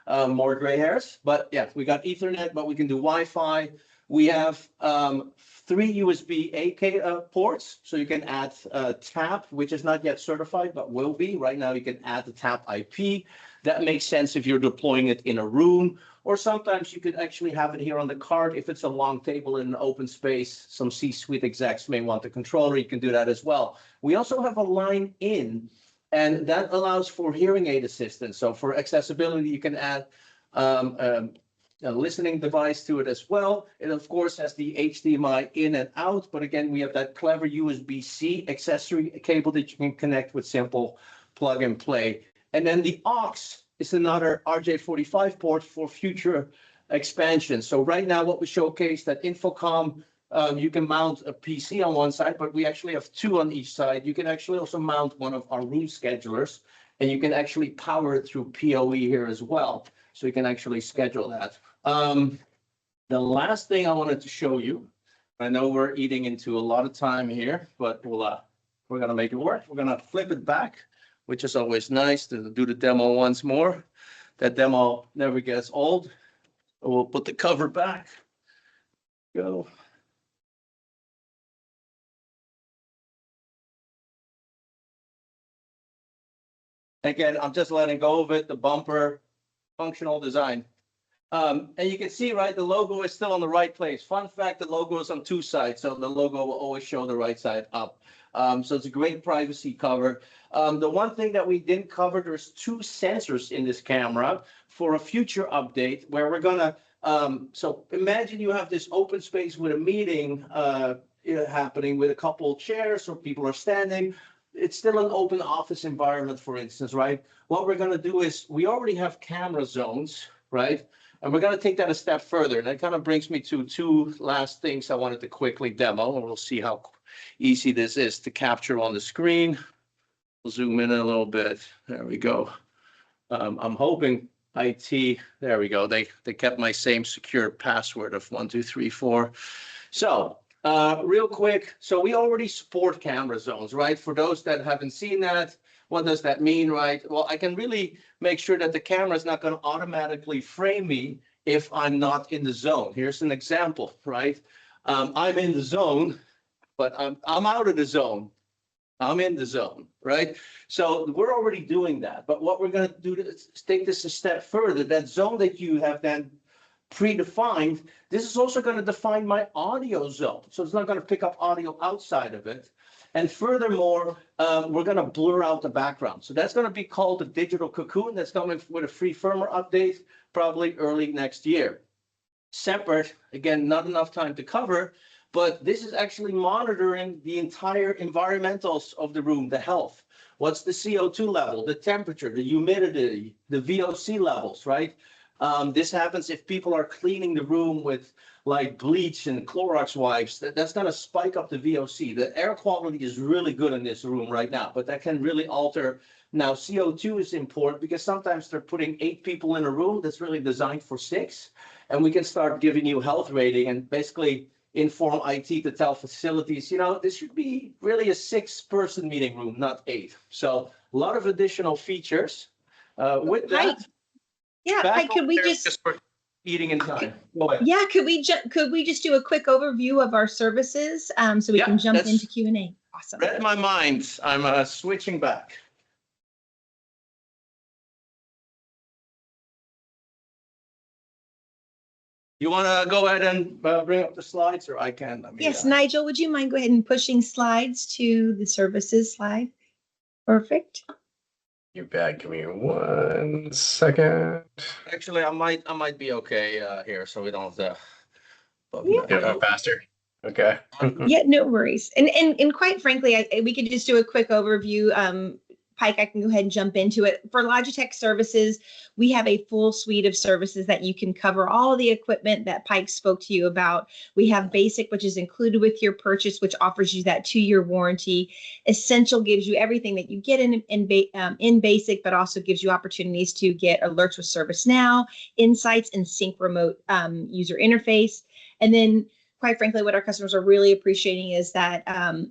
S4: More gray hairs, but yeah, we got Ethernet, but we can do Wi-Fi. We have 3 USB-A ports, so you can add TAP, which is not yet certified, but will be. Right now, you can add the TAP IP. That makes sense if you're deploying it in a room, or sometimes you could actually have it here on the card. If it's a long table in an open space, some C-suite execs may want the controller, you can do that as well. We also have a line in, and that allows for hearing aid assistance. So for accessibility, you can add a listening device to it as well. It of course has the HDMI in and out, but again, we have that clever USB-C accessory cable that you can connect with simple plug and play. And then the aux is another RJ45 port for future expansion. So right now what we showcased at Infocom, you can mount a PC on one side, but we actually have 2 on each side. You can actually also mount one of our room schedulers, and you can actually power it through PoE here as well. So you can actually schedule that. The last thing I wanted to show you, I know we're eating into a lot of time here, but we're gonna make it work. We're gonna flip it back, which is always nice to do the demo once more. That demo never gets old. We'll put the cover back. Go. Again, I'm just letting go of it, the bumper, functional design. And you can see, right, the logo is still on the right place. Fun fact, the logo is on 2 sides, so the logo will always show the right side up. So it's a great privacy cover. The one thing that we didn't cover, there's 2 sensors in this camera for a future update where we're gonna, so imagine you have this open space with a meeting happening with a couple chairs or people are standing. It's still an open office environment, for instance, right? What we're gonna do is we already have camera zones, right? And we're going to take that a step further. And that kind of brings me to 2 last things I wanted to quickly demo. And we'll see how easy this is to capture on the screen. We'll zoom in a little bit. There we go. I'm hoping IT, there we go. They kept my same secure password of 1, 2, 3, 4. So real quick. So we already support camera zones, right? For those that haven't seen that, what does that mean, right? Well, I can really make sure that the camera is not going to automatically frame me if I'm not in the zone. Here's an example, right? I'm in the zone, but I'm out of the zone. I'm in the zone, right? So we're already doing that. But what we're going to do is take this a step further. That zone that you have then predefined, this is also going to define my audio zone. So it's not going to pick up audio outside of it. And furthermore, we're going to blur out the background. So that's going to be called the digital cocoon. That's coming with a free firmware update, probably early next year. Separate, again, not enough time to cover, but this is actually monitoring the entire environmentals of the room, the health. What's the CO2 level, the temperature, the humidity, the VOC levels, right? This happens if people are cleaning the room with like bleach and Clorox wipes. That's going to spike up the VOC. The air quality is really good in this room right now, but that can really alter. Now, CO2 is important because sometimes they're putting 8 people in a room that's really designed for 6. And we can start giving you health rating and basically inform IT to tell facilities, you know, this should be really a 6-person meeting room, not 8. So a lot of additional features. With that,
S2: yeah, could we just
S4: eating in time?
S2: Yeah, could we just do a quick overview of our services so we can jump into Q&A? Awesome.
S4: Read my mind. I'm switching back. You want to go ahead and bring up the slides, or I can?
S2: Yes, Nigel, would you mind go ahead and pushing slides to the services slide? Perfect.
S1: You bet. Give me 1 second.
S4: Actually, I might be okay here, so we don't have to.
S2: Yeah.
S1: Faster. Okay.
S2: Yeah, no worries. And quite frankly, we could just do a quick overview. Pike, I can go ahead and jump into it. For Logitech services, we have a full suite of services that you can cover all the equipment that Pike spoke to you about. We have Basic, which is included with your purchase, which offers you that 2-year warranty. Essential gives you everything that you get in Basic, but also gives you opportunities to get alerts with ServiceNow, Insights, and Sync Remote user interface. And then quite frankly, what our customers are really appreciating is that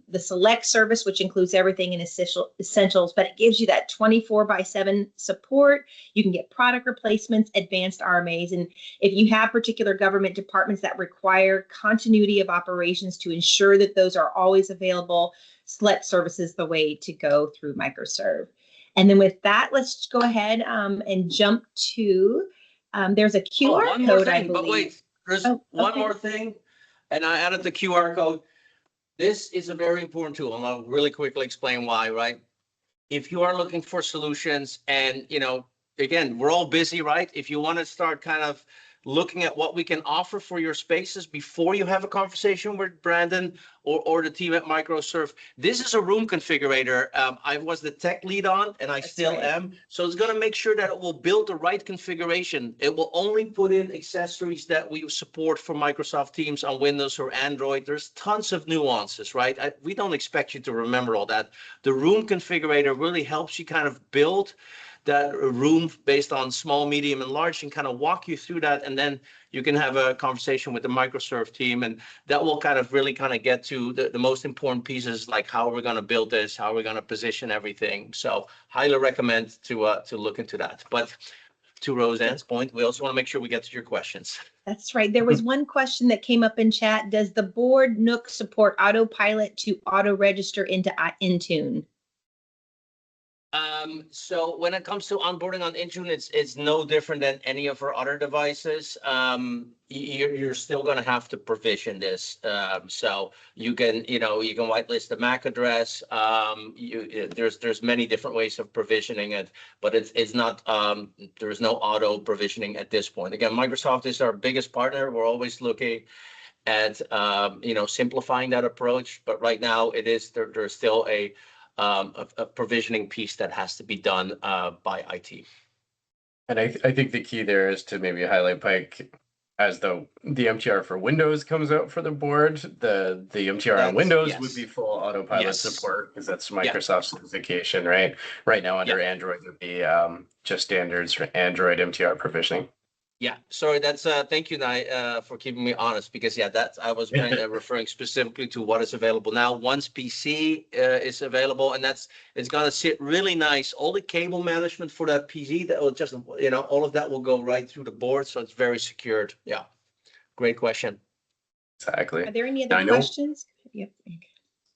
S2: the Select service, which includes everything in essentials, but it gives you that 24/7 support. You can get product replacements, advanced RMAs, and if you have particular government departments that require continuity of operations to ensure that those are always available, Select service is the way to go through Microserve. And then with that, let's go ahead and jump to, there's a QR
S4: one more
S2: code,
S4: thing,
S2: I believe.
S4: but wait, there's one more thing. And I added the QR code. This is a very important tool, and I'll really quickly explain why, right? If you are looking for solutions and, again, we're all busy, right? If you want to start kind of looking at what we can offer for your spaces before you have a conversation with Brandon or the team at Microserve, this is a room configurator. I was the tech lead on, and I still am. So it's going to make sure that it will build the right configuration. It will only put in accessories that we support for Microsoft Teams on Windows or Android. There's tons of nuances, right? We don't expect you to remember all that. The room configurator really helps you kind of build that room based on small, medium, and large, and kind of walk you through that. And then you can have a conversation with the Microserve team, and that will kind of really kind of get to the most important pieces, like how we're going to build this, how we're going to position everything. So highly recommend to look into that. But to Roseanne's point, we also want to make sure we get to your questions.
S2: That's right. There was one question that came up in chat. Does the board Nook support autopilot to auto register into Intune?
S4: So when it comes to onboarding on Intune, it's no different than any of our other devices. You're still going to have to provision this. So you can whitelist the MAC address. There's many different ways of provisioning it, but it's not, there's no auto provisioning at this point. Again, Microsoft is our biggest partner. We're always looking at, simplifying that approach, but right now there's still a provisioning piece that has to be done by IT.
S1: And I think the key there is to maybe highlight, Pike, as the MTR for Windows comes out for the board, the MTR on Windows would be full autopilot support, because that's Microsoft certification, right? Right now under Android would be just standards for Android MTR provisioning.
S4: Yeah, sorry, that's thank you, Nai, for keeping me honest, because I was referring specifically to what is available now. Once PC is available, and it's gonna sit really nice. All the cable management for that PC, that will just all of that will go right through the board, so it's very secured. Yeah, great question.
S1: Exactly.
S2: Are there any other questions? Yep.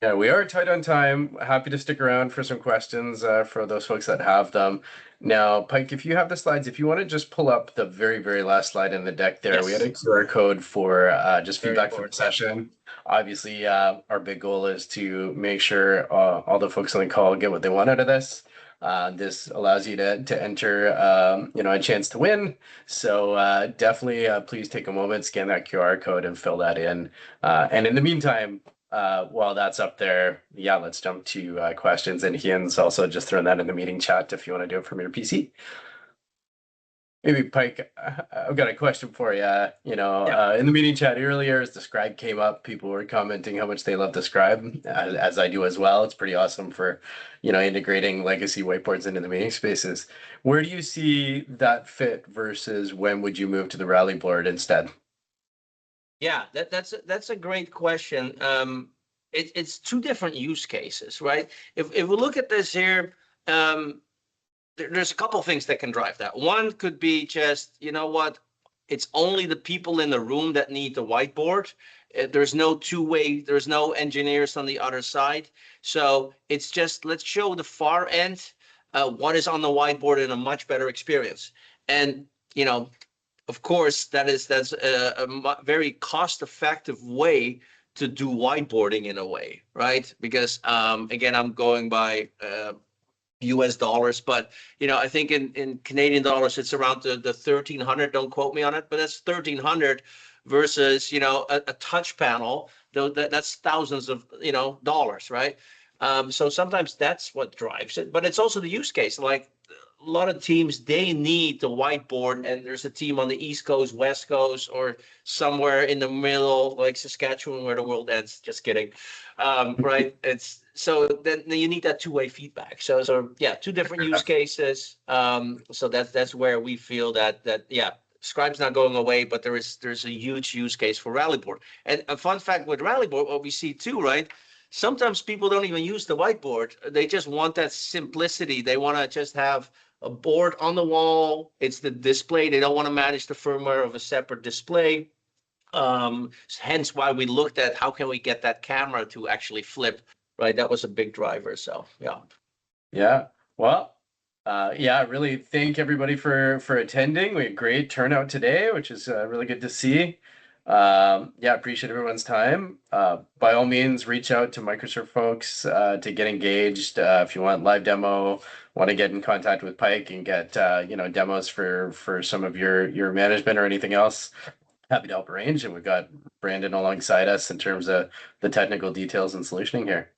S1: Yeah, we are tight on time. Happy to stick around for some questions for those folks that have them. Now, Pike, if you have the slides, if you want to just pull up the very, very last slide in the deck there, we had a QR code for just feedback from the session. Obviously, our big goal is to make sure all the folks on the call get what they want out of this. This allows you to enter, a chance to win. So definitely, please take a moment, scan that QR code, and fill that in. And in the meantime, while that's up there, let's jump to questions. And Ian's also just throwing that in the meeting chat if you want to do it from your PC. Maybe Pike, I've got a question for you. In the meeting chat earlier, as the Scribe came up, people were commenting how much they love the Scribe, as I do as well. It's pretty awesome for, integrating legacy whiteboards into the meeting spaces. Where do you see that fit versus when would you move to the Rally board instead?
S4: Yeah, that's a great question. It's two different use cases, right? If we look at this here, there's a couple of things that can drive that. One could be just, it's only the people in the room that need the whiteboard. There's no two-way, there's no engineers on the other side. So it's just, let's show the far end what is on the whiteboard in a much better experience. And, of course, that's a very cost-effective way to do whiteboarding in a way, right? Because again, I'm going by US dollars, but I think in Canadian dollars, it's around the 1,300. Don't quote me on it, but that's 1,300 versus, a touch panel, though that's thousands of, dollars, right? So sometimes that's what drives it, but it's also the use case. Like a lot of teams, they need the whiteboard, and there's a team on the East Coast, West Coast, or somewhere in the middle, like Saskatchewan, where the world ends. Just kidding. Right? It's so then you need that two-way feedback. So yeah, two different use cases. So that's where we feel that yeah, Scribe's not going away, but there's a huge use case for Rallyboard. And a fun fact with Rallyboard, what we see too, right? Sometimes people don't even use the whiteboard. They just want that simplicity. They want to just have a board on the wall. It's the display. They don't want to manage the firmware of a separate display. Hence why we looked at how can we get that camera to actually flip, right? That was a big driver. So yeah.
S1: Yeah. Well, yeah, really thank everybody for attending. We had great turnout today, which is really good to see. Yeah, appreciate everyone's time. By all means, reach out to Microserve folks to get engaged. If you want live demo, want to get in contact with Pike and get demos for some of your management or anything else, happy to help arrange. And we've got Brandon alongside us in terms of the technical details and solutioning here.